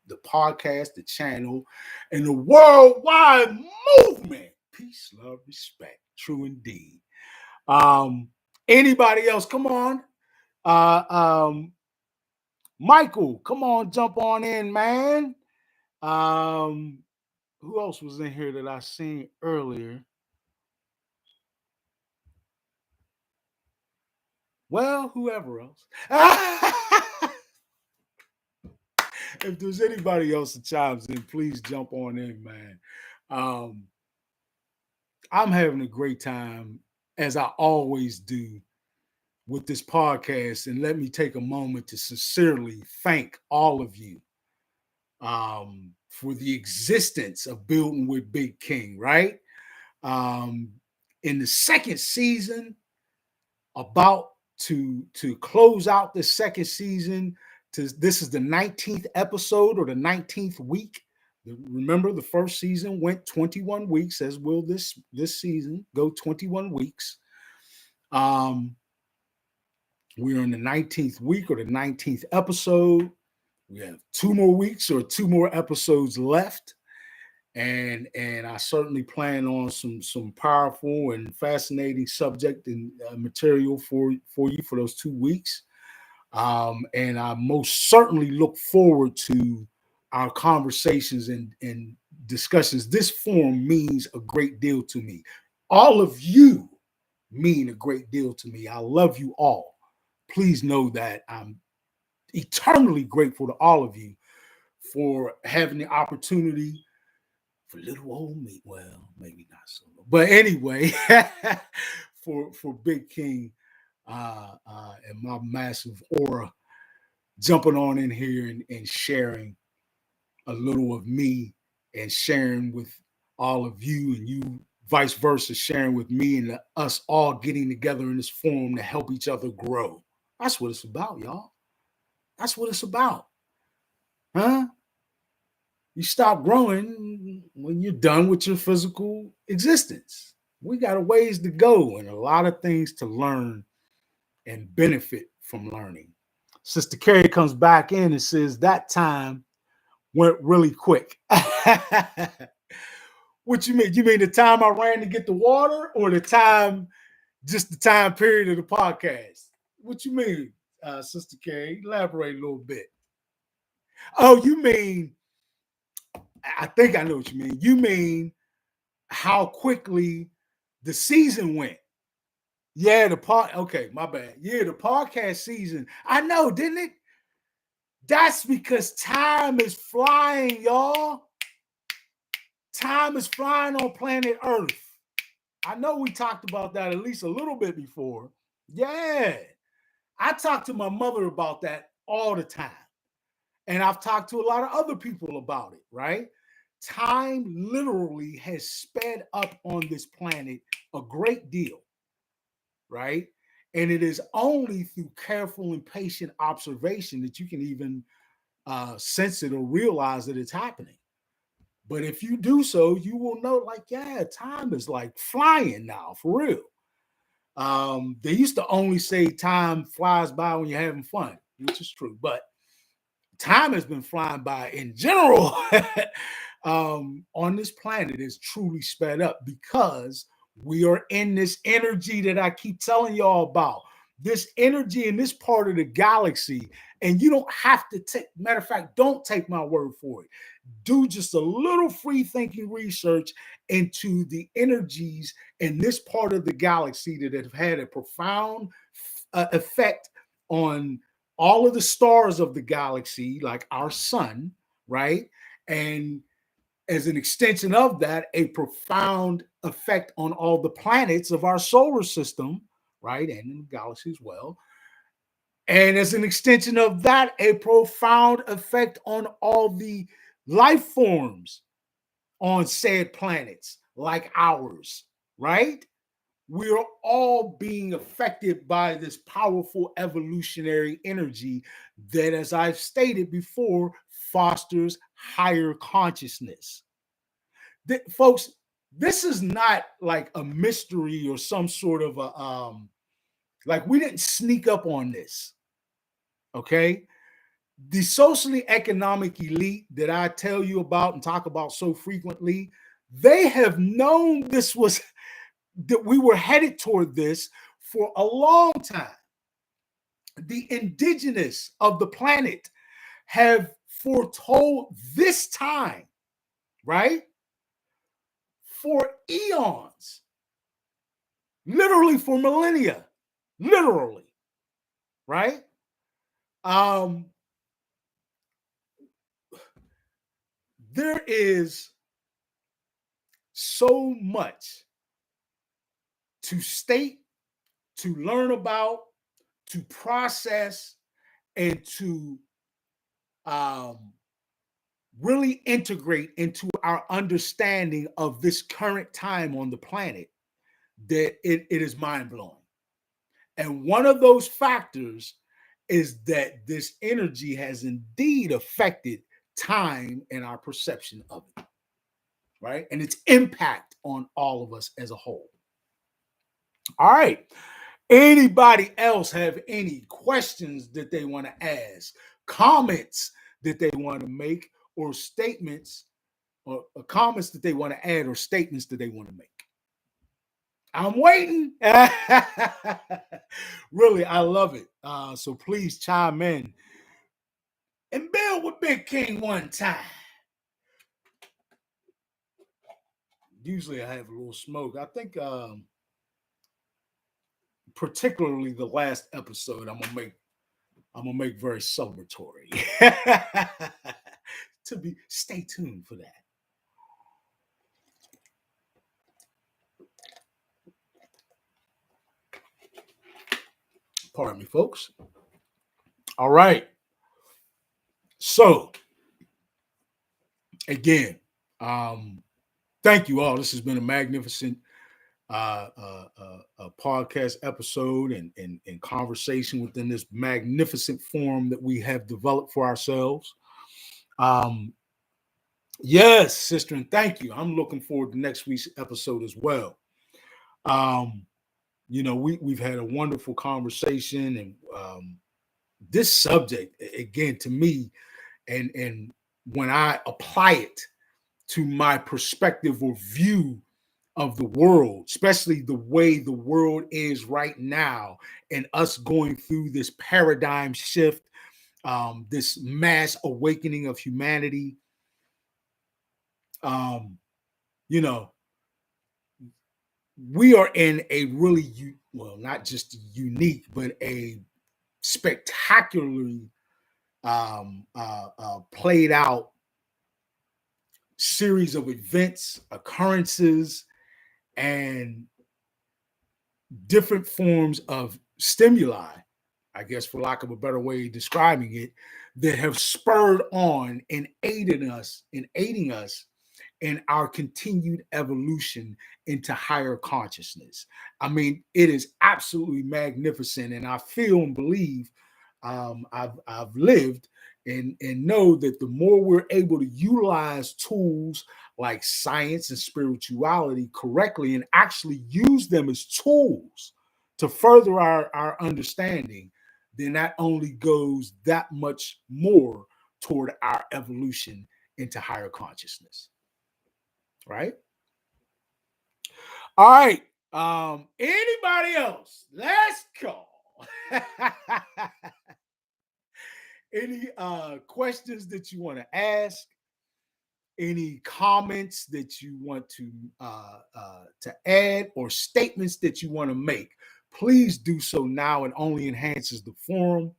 the podcast, the channel, and the worldwide movement. Peace, love, respect. True indeed. Anybody else? Come on. Michael, come on, jump on in, man. Who else was in here that I seen earlier? Well, whoever else. If there's anybody else that chimes in, please jump on in, man. I'm having a great time, as I always do, with this podcast. And let me take a moment to sincerely thank all of you for the existence of Building with Big King, right? In the second season, about to close out the second season, this is the 19th episode or the 19th week. Remember, the first season went 21 weeks, as will this season go 21 weeks. We're in the 19th week or the 19th episode. We have 2 more weeks or 2 more episodes left. And I certainly plan on some powerful and fascinating subject and material for you for those 2 weeks. And I most certainly look forward to our conversations and discussions. This forum means a great deal to me. All of you mean a great deal to me. I love you all. Please know that I'm eternally grateful to all of you for having the opportunity for little old me. Well, maybe not so, but anyway, for Big King and my massive aura jumping on in here and sharing a little of me and sharing with all of you, and you vice versa sharing with me, and us all getting together in this forum to help each other grow. That's what it's about, y'all. That's what it's about. Huh? You stop growing when you're done with your physical existence. We got a ways to go and a lot of things to learn and benefit from learning. Sister Carrie comes back in and says that time went really quick. What you mean? You mean the time I ran to get the water, or the time, just the time period of the podcast? What you mean, Sister Carrie? Elaborate a little bit. Oh, you mean, I think I know what you mean. You mean how quickly the season went. Yeah, okay, my bad. Yeah, the podcast season. I know, didn't it? That's because time is flying, y'all. Time is flying on planet Earth. I know we talked about that at least a little bit before. Yeah. I talk to my mother about that all the time. And I've talked to a lot of other people about it, right? Time literally has sped up on this planet a great deal, right? And it is only through careful and patient observation that you can even sense it or realize that it's happening. But if you do so, you will know, like, yeah, time is like flying now, for real. They used to only say time flies by when you're having fun, which is true. But time has been flying by in general on this planet is truly sped up because we are in this energy that I keep telling y'all about. This energy in this part of the galaxy, and you don't have to take, matter of fact, don't take my word for it. Do just a little free thinking research into the energies in this part of the galaxy that have had a profound effect on all of the stars of the galaxy, like our sun, right? And as an extension of that, a profound effect on all the planets of our solar system, right? And in the galaxy as well. And as an extension of that, a profound effect on all the life forms on said planets like ours, right? We're all being affected by this powerful evolutionary energy that, as I've stated before, fosters higher consciousness. Folks, this is not like a mystery or some sort of a like we didn't sneak up on this. Okay. The socially economic elite that I tell you about and talk about so frequently, they have known this was that we were headed toward this for a long time. The indigenous of the planet have foretold this time, right? For eons, literally for millennia, literally, right? There is so much to state, to learn about, to process, and to really integrate into our understanding of this current time on the planet that it is mind-blowing. And one of those factors is that this energy has indeed affected time and our perception of it, right? And its impact on all of us as a whole. All right. Anybody else have any questions that they want to ask, comments that they want to make, or statements or comments that they want to add, or statements that they want to make? I'm waiting. Really, I love it. So please chime in and build with Big King one time. Usually I have a little smoke. I think particularly the last episode I'm gonna make very celebratory. stay tuned for that. Pardon me, folks. All right. So again, thank you all. This has been a magnificent podcast episode and conversation within this magnificent forum that we have developed for ourselves. Yes, sister, and thank you. I'm looking forward to next week's episode as well. We've had a wonderful conversation, and this subject, again, to me, and when I apply it to my perspective or view of the world, especially the way the world is right now, and us going through this paradigm shift, this mass awakening of humanity. We are in a really, not just unique, but a spectacularly played out series of events, occurrences, and different forms of stimuli, I guess, for lack of a better way of describing it, that have spurred on and aiding us in our continued evolution into higher consciousness. I mean, it is absolutely magnificent, and I feel and believe I've lived and know that the more we're able to utilize tools like science and spirituality correctly and actually use them as tools to further our understanding, then that only goes that much more toward our evolution into higher consciousness. Right? All right. Anybody else? Let's go. Any questions that you want to ask? Any comments that you want to add, or statements that you want to make? Please do so now. It only enhances the forum,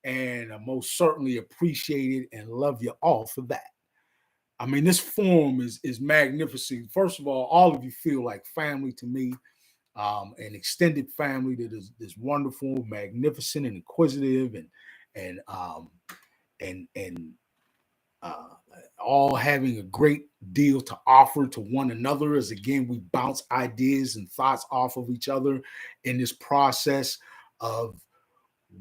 and I most certainly appreciate it and love you all for that. I mean, this forum is magnificent. First of all of you feel like family to me, an extended family that is wonderful, magnificent, and inquisitive, and all having a great deal to offer to one another. As again, we bounce ideas and thoughts off of each other in this process of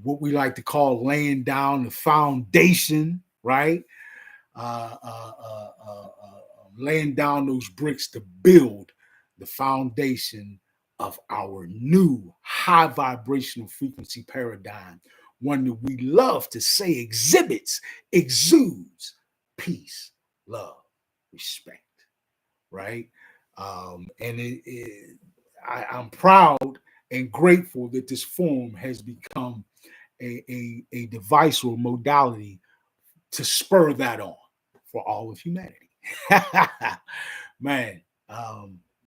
what we like to call laying down the foundation, right? Laying down those bricks to build the foundation of our new high vibrational frequency paradigm, one that we love to say exudes peace, love, respect, right? I'm proud and grateful that this forum has become a device or modality to spur that on for all of humanity. Man,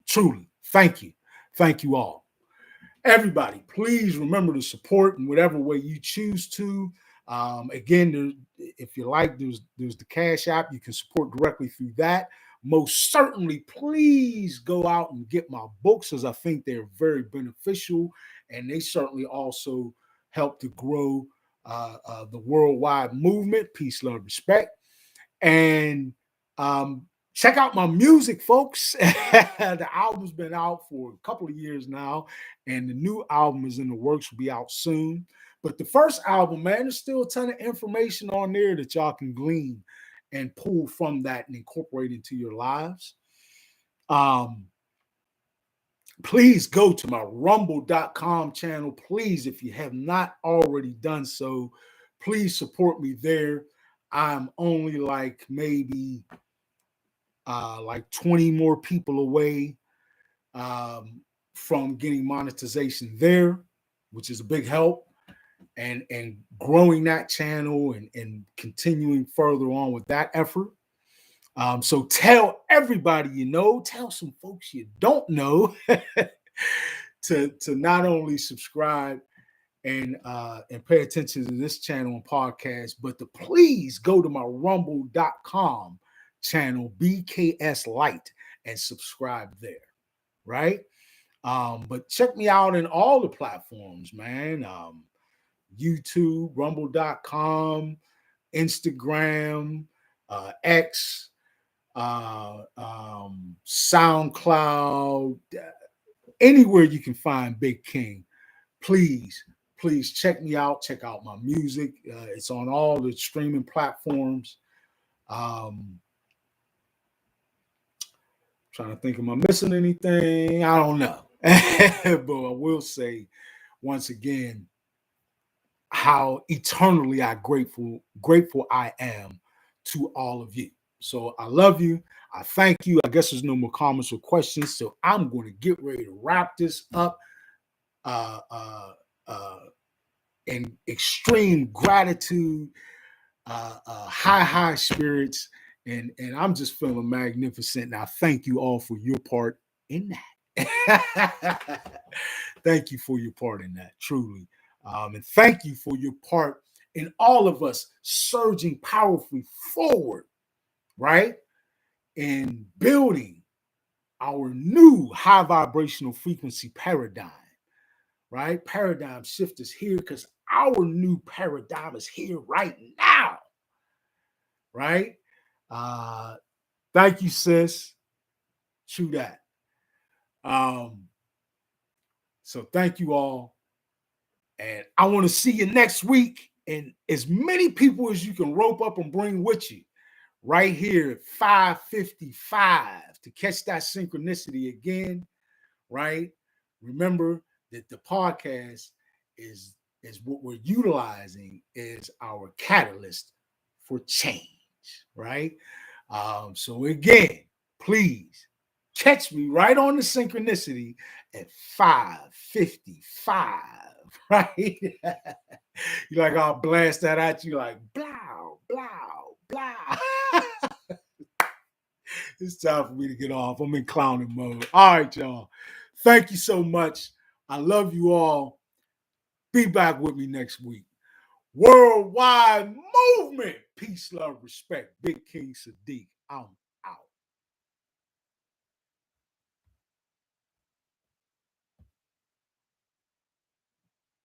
truly, thank you. Thank you all. Everybody, please remember to support in whatever way you choose to. Again, if you like, there's the Cash App. You can support directly through that. Most certainly, please go out and get my books, as I think they're very beneficial, and they certainly also help to grow the worldwide movement. Peace, love, respect. And check out my music, folks. The album's been out for a couple of years now, and the new album is in the works, will be out soon. But the first album, man, there's still a ton of information on there that y'all can glean and pull from that and incorporate into your lives. Please go to my rumble.com channel. Please, if you have not already done so, please support me there. I'm only like maybe like 20 more people away from getting monetization there, which is a big help, and growing that channel and continuing further on with that effort. So tell everybody you know, tell some folks you don't know to not only subscribe and pay attention to this channel and podcast, but to please go to my rumble.com channel, BKS Light, and subscribe there, right? But check me out in all the platforms, man. YouTube, rumble.com, Instagram, X, SoundCloud, anywhere you can find Big King. Please check me out. Check out my music. It's on all the streaming platforms. Trying to think, am I missing anything? I don't know. But I will say once again how eternally grateful I am to all of you. So I love you. I thank you. I guess there's no more comments or questions. So I'm going to get ready to wrap this up. In extreme gratitude, high spirits, and I'm just feeling magnificent. And I thank you all for your part in that. Thank you for your part in that, truly. And thank you for your part in all of us surging powerfully forward, right? In building our new high vibrational frequency paradigm, right? Paradigm shift is here because our new paradigm is here right now, right? Thank you, sis. True that. So thank you all. And I want to see you next week. And as many people as you can rope up and bring with you right here at 5:55 to catch that synchronicity again, right? Remember that the podcast is what we're utilizing as our catalyst for change, right? So again, please catch me right on the synchronicity at 5:55, right? You're like, I'll blast that at you like, blow, blow, blow. It's time for me to get off. I'm in clowning mode. All right, y'all. Thank you so much. I love you all. Be back with me next week. Worldwide movement. Peace, love, respect. Big King Sadiq. I'm